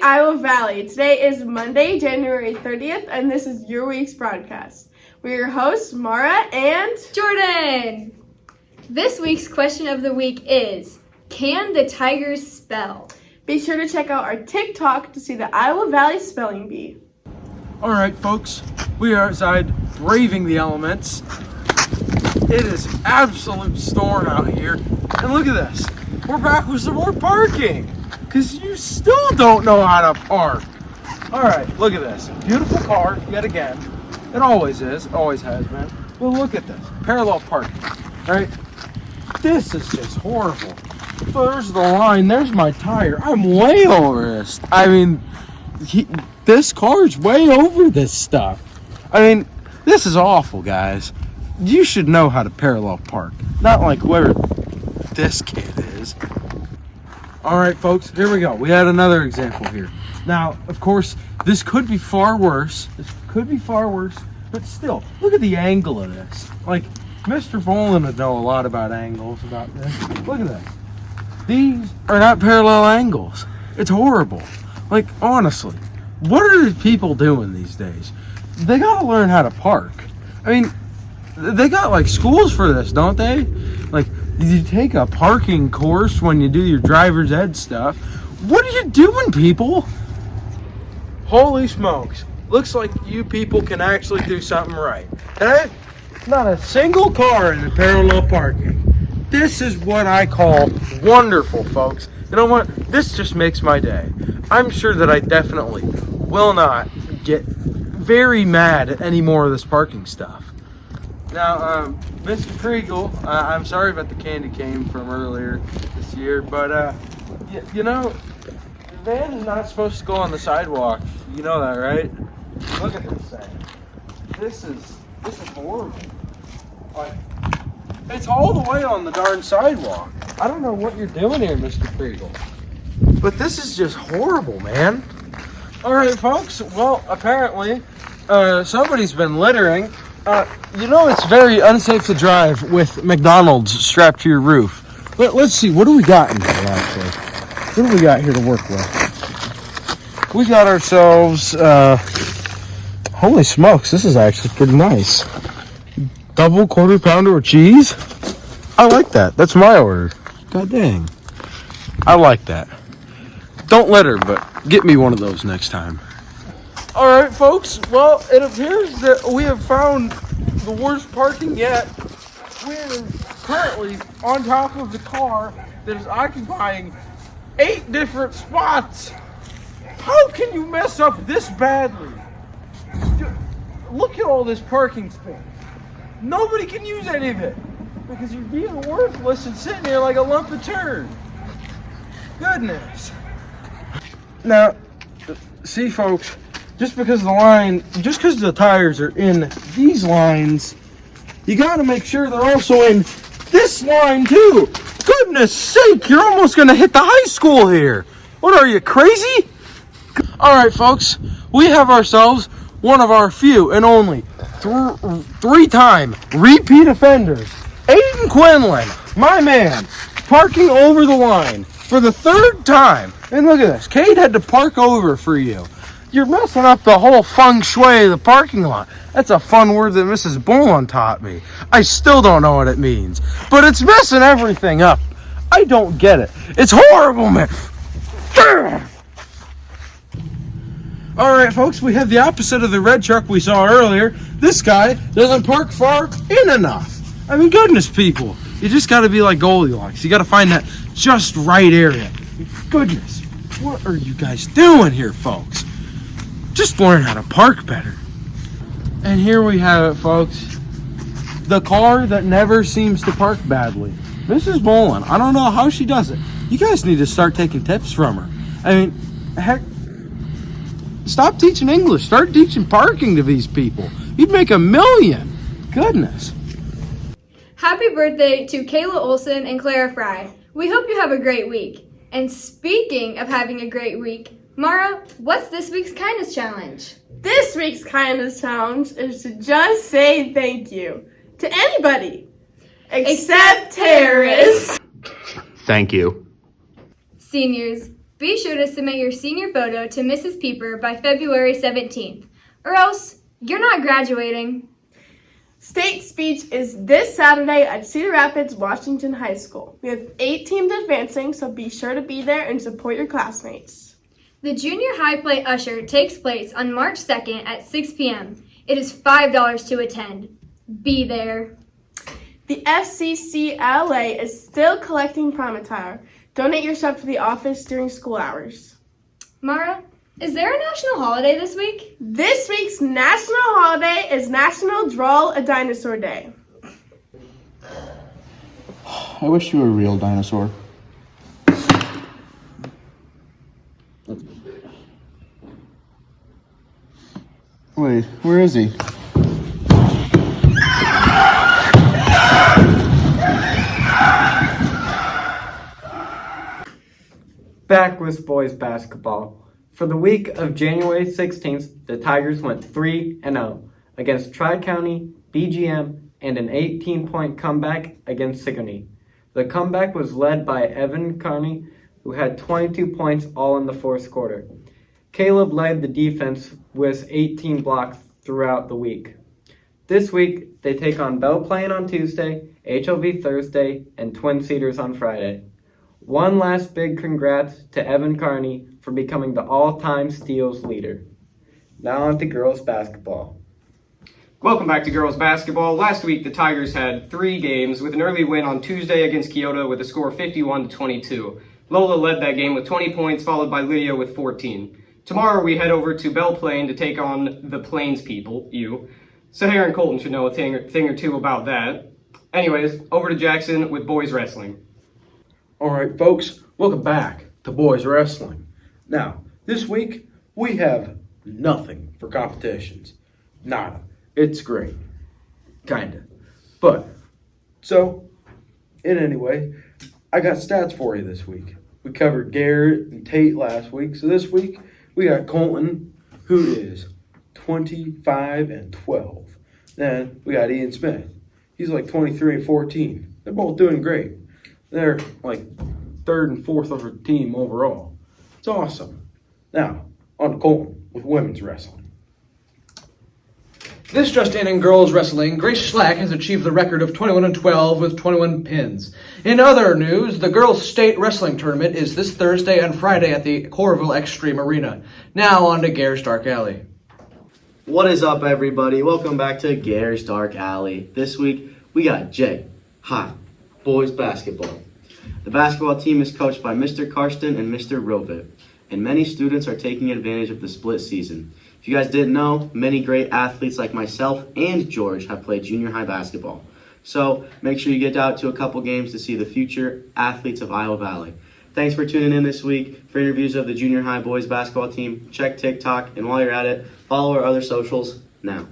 Iowa Valley. Today is Monday, January 30th, and this is your week's broadcast. We're your hosts, Mara and Jordan. This week's question of the week is, can the Tigers spell? Be sure to check out our TikTok to see the Iowa Valley Spelling Bee. All right, folks, we are outside braving the elements. It is absolute storm out here, and look at this. We're back with some more parking, because you still don't know how to park. All right, look at this. Beautiful car, yet again. It always is, always has been. Well, look at this. Parallel parking, right? This is just horrible. There's the line, there's my tire. I'm way over this. I mean, this car's way over this stuff. I mean, this is awful, guys. You should know how to parallel park. Not like whoever this kid is. All right, folks, here we go. We had another example here. Now, of course, this could be far worse. But still, look at the angle of this. Like, Mr. Bolin would know a lot about angles about this. Look at this. These are not parallel angles. It's horrible. Like, honestly, what are people doing these days? They gotta learn how to park. I mean, they got like schools for this, don't they? Like, you take a parking course when you do your driver's ed stuff. What are you doing, people? Holy smokes. Looks like you people can actually do something right. And not a single car in the parallel parking. This is what I call wonderful, folks. You know what? This just makes my day. I'm sure that I definitely will not get very mad at any more of this parking stuff. Now, Mr. Kriegel, I'm sorry about the candy cane from earlier this year, but, you know, the van is not supposed to go on the sidewalk. You know that, right? Look at this thing. This is horrible. Like, it's all the way on the darn sidewalk. I don't know what you're doing here, Mr. Kriegel. But this is just horrible, man. All right, folks. Well, apparently, somebody's been littering. You know it's very unsafe to drive with McDonald's strapped to your roof. Let's see, what do we got in here, actually? What do we got here to work with? We got ourselves, holy smokes, this is actually pretty nice. Double quarter pounder with cheese? I like that. That's my order. God dang. I like that. Don't litter, but get me one of those next time. All right, folks. Well, it appears that we have found the worst parking yet. We're currently on top of the car that is occupying 8 different spots. How can you mess up this badly? Look at all this parking space. Nobody can use any of it because you're being worthless and sitting here like a lump of turd. Goodness. Now, see, folks. Just because the tires are in these lines, you gotta make sure they're also in this line too. Goodness sake, you're almost gonna hit the high school here. What are you, crazy? All right, folks, we have ourselves one of our few and only 3-time repeat offenders. Aiden Quinlan, my man, parking over the line for the 3rd time. And look at this, Cade had to park over for you. You're messing up the whole feng shui of the parking lot. That's a fun word that Mrs. Bolin taught me. I still don't know what it means, but it's messing everything up. I don't get it. It's horrible, man. All right, folks, we have the opposite of the red truck we saw earlier. This guy doesn't park far in enough. I mean, goodness, people. You just got to be like Goldilocks. You got to find that just right area. Goodness, what are you guys doing here, folks? Just learn how to park better. And here we have it, folks. The car that never seems to park badly. Mrs. Bolin, I don't know how she does it. You guys need to start taking tips from her. I mean, heck, stop teaching English. Start teaching parking to these people. You'd make $1 million. Goodness. Happy birthday to Kayla Olson and Clara Fry. We hope you have a great week. And speaking of having a great week, Mara, what's this week's kindness challenge? This week's kindness challenge is to just say thank you to anybody except terrorists. Thank you. Seniors, Be sure to submit your senior photo to Mrs. Pieper by February 17th, or else you're not graduating. State speech is this Saturday at Cedar Rapids, Washington High School. We have 8 teams advancing, so be sure to be there and support your classmates. The junior high play usher takes place on March 2nd at 6 p.m. It is $5 to attend. Be there. The FCCLA is still collecting Promotar. Donate your stuff to the office during school hours. Mara, is there a national holiday this week? This week's national holiday is National Draw a Dinosaur Day. I wish you were a real dinosaur. Wait, where is he? Back with boys basketball. For the week of January 16th, the Tigers went 3-0 against Tri-County, BGM, and an 18-point comeback against Sigourney. The comeback was led by Evan Carney, who had 22 points all in the fourth quarter. Caleb led the defense with 18 blocks throughout the week. This week, they take on Belle Plaine on Tuesday, HOV Thursday, and Twin Cedars on Friday. One last big congrats to Evan Carney for becoming the all-time steals leader. Now on to girls basketball. Welcome back to girls basketball. Last week, the Tigers had 3 games with an early win on Tuesday against Kyoto with a score of 51-22. Lola led that game with 20 points, followed by Lydia with 14. Tomorrow, we head over to Belle Plaine to take on the Plains people, you. Sahara and Colton should know a thing or two about that. Anyways, over to Jackson with boys wrestling. All right, folks, welcome back to Boys Wrestling. Now, this week, we have nothing for competitions. Nada. It's great. Kinda. But, so, in any way, I got stats for you this week. We covered Garrett and Tate last week, so this week, we got Colton, who is 25-12. Then, we got Ian Smith. He's like 23-14. They're both doing great. They're like 3rd and 4th of our team overall. It's awesome. Now, on to Colton with women's wrestling. This just in girls wrestling, Grace Schlack has achieved the record of 21-12 with 21 pins. In other news, the girls' state wrestling tournament is this Thursday and Friday at the Coralville Extreme Arena. Now on to Gare's Dark Alley. What is up, everybody? Welcome back to Gare's Dark Alley. This week, we got Jay High Boys Basketball. The basketball team is coached by Mr. Karsten and Mr. Rovit, and many students are taking advantage of the split season. If you guys didn't know, many great athletes like myself and George have played junior high basketball. So make sure you get out to a couple games to see the future athletes of Iowa Valley. Thanks for tuning in this week. For interviews of the junior high boys basketball team, check TikTok, and while you're at it, follow our other socials now.